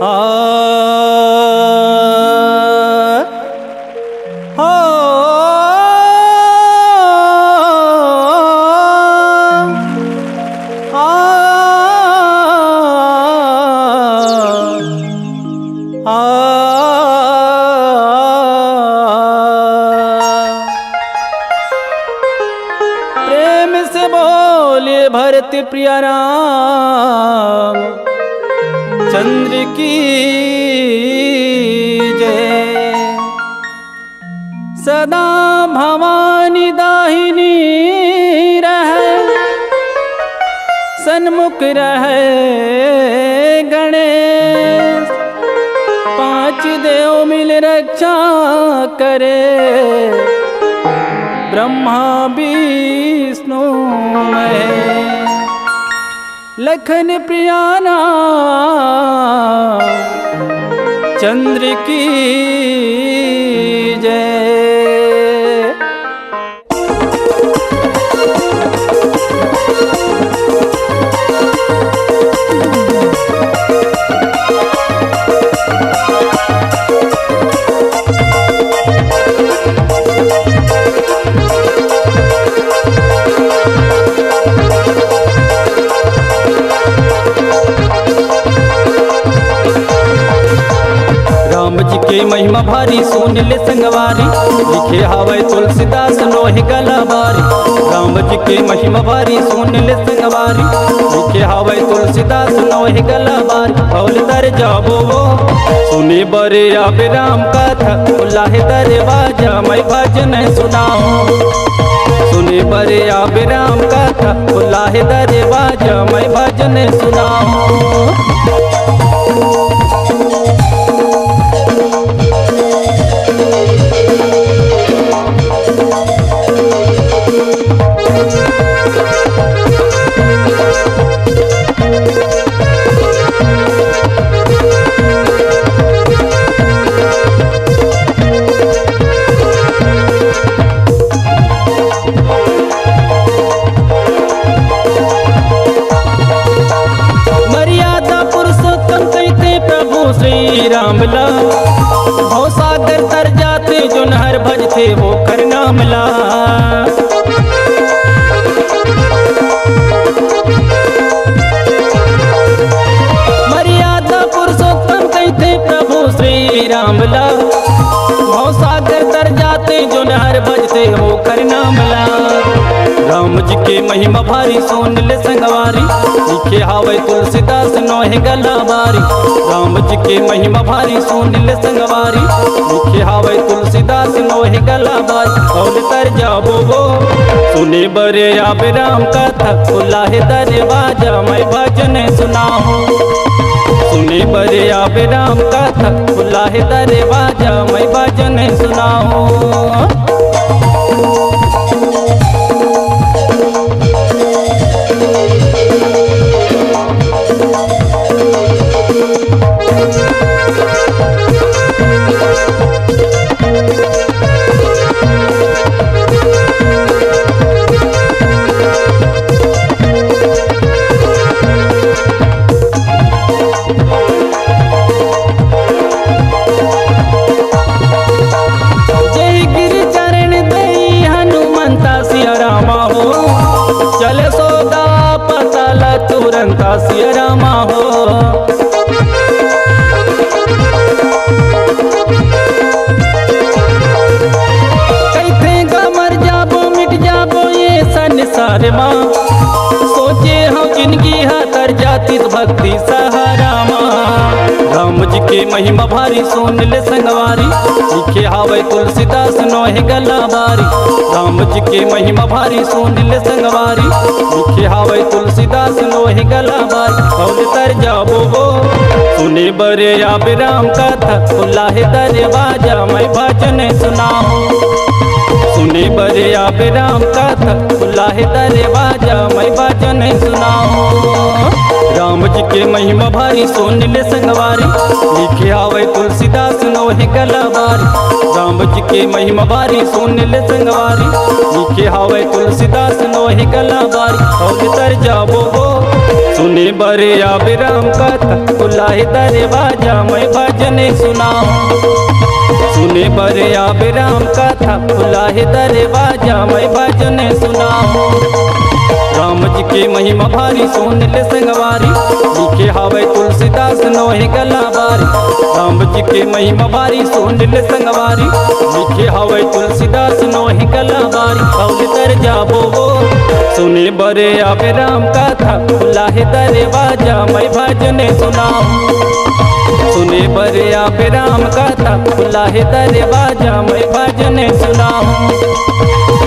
आ प्रेम से बोले भरत प्रिया राम चंद्र की जय। सदा भवानी दाहिनी रहे सन्मुख रहे गणेश। पांच देव मिल रक्षा करे ब्रह्मा विष्णु महेश। लखन प्रिया नाम चंद्र की जय। राम जी के महिमा भारी सुन ले संगवारी। लिखे हवे तुलसीदास लोहे गलाबारी। राम जी के महिमा भारी सुन ले संगवारी। लिखे हवे तुलसीदास लोहे गलाबारी। भौल दर जाबो वो सुने बरे आबे राम कथा। उल्लाहे दरवाजा मैं भजन सुनाऊं। सुने बरे आबे राम कथा। उल्लाहे दरवाजा मैं भजन सुनाऊं। श्री रामला भव सागर तर जाते जो नहर भजते वो कर नामला। मर्यादा पुरुषोत्तम कहते प्रभु श्री रामला। भव सागर तर जाते जो नहर भजते वो कर नामला। राम जी के महिमा भारी सोन ले संगवारी। लिखे हावे तुलसीदास नोहे गलाबारी। राम जी के महिमा भारी सोन ले संगवारी। लिखे हावे तुलसीदास नोहे गलाबारी। कौल तर जाबो वो सुने बरे आबे राम कथा। उल्लाहे दरवाजा मैं भजन सुनाऊं। सुने बरे आबे राम कथा। उल्लाहे दरवाजा मैं भजन सुनाऊं। चले सौदा पताला तुरंता सिया रामा हो। कहते गा मर जाबो मिट जाबो ये संसार माँ। सोचे हम जिंदगी हा तर जाती भक्ति सहारा माँ। राम जी के महिमा भारी सुन ले संगवारी। लिखे हावे तुलसीदास नोहे गलाबारी। राम जी के महिमा भारी सुन ले संगवारी। लिखे हावे तुलसीदास नोहे गलाबारी। कौल तर जाबो वो सुने बरे आबे राम कथा। उल्लाहे दरवाजा मैं भजन सुनाऊं। सुने बरे आबे राम कथा। उल्लाहे दरवाजा मैं भजन सुनाऊं। राम जी के महिमा भारी सुन ले संगवारी। लिखे आवे तुलसीदास नोहे गलाबारी। राम जी के महिमा भारी सुन ले संगवारी। लिखे आवे तुलसीदास नोहे गलाबारी। कौल तर जाबो वो सुने बरे आवे राम कथा बुलाए दरवाजा मैं भजन सुनाऊं। सुने बरे आवे राम कथा बुलाए दरवाजा मैं भजन सुनाऊं। राम जी के महिमा भारी सुन ले संगवारी लिखे हावे तुलसीदास नोहे गला बारी। राम जी के महिमा भारी सुन ले संगवारी लिखे हावे तुलसीदास नोहे गला बारी। कौन तर जाबो वो सुने बरे आवे राम कथा बुलाए दरवाजा मैं भजन सुनाऊं। सुने बरे आवे राम कथा बुलाए दरवाजा मैं भजन सुनाऊं।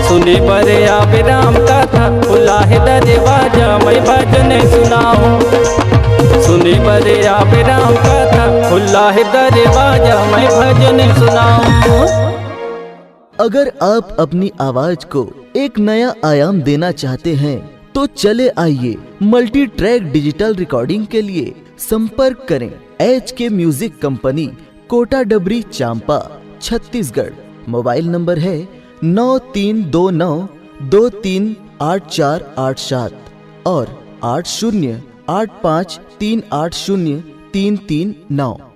सुने बरे आवे राम कथा बुलाए दरवाजा मैं भजन सुनाऊं। सुने बरे आवे राम कथा बुलाए दरवाजा मैं भजन सुनाऊं। अगर आप अपनी आवाज को एक नया आयाम देना चाहते हैं तो चले आइए मल्टी ट्रैक डिजिटल रिकॉर्डिंग के लिए संपर्क करें HK म्यूजिक कंपनी, कोटा डबरी, चांपा, छत्तीसगढ़। मोबाइल नंबर है 9329238487 और 8085380339।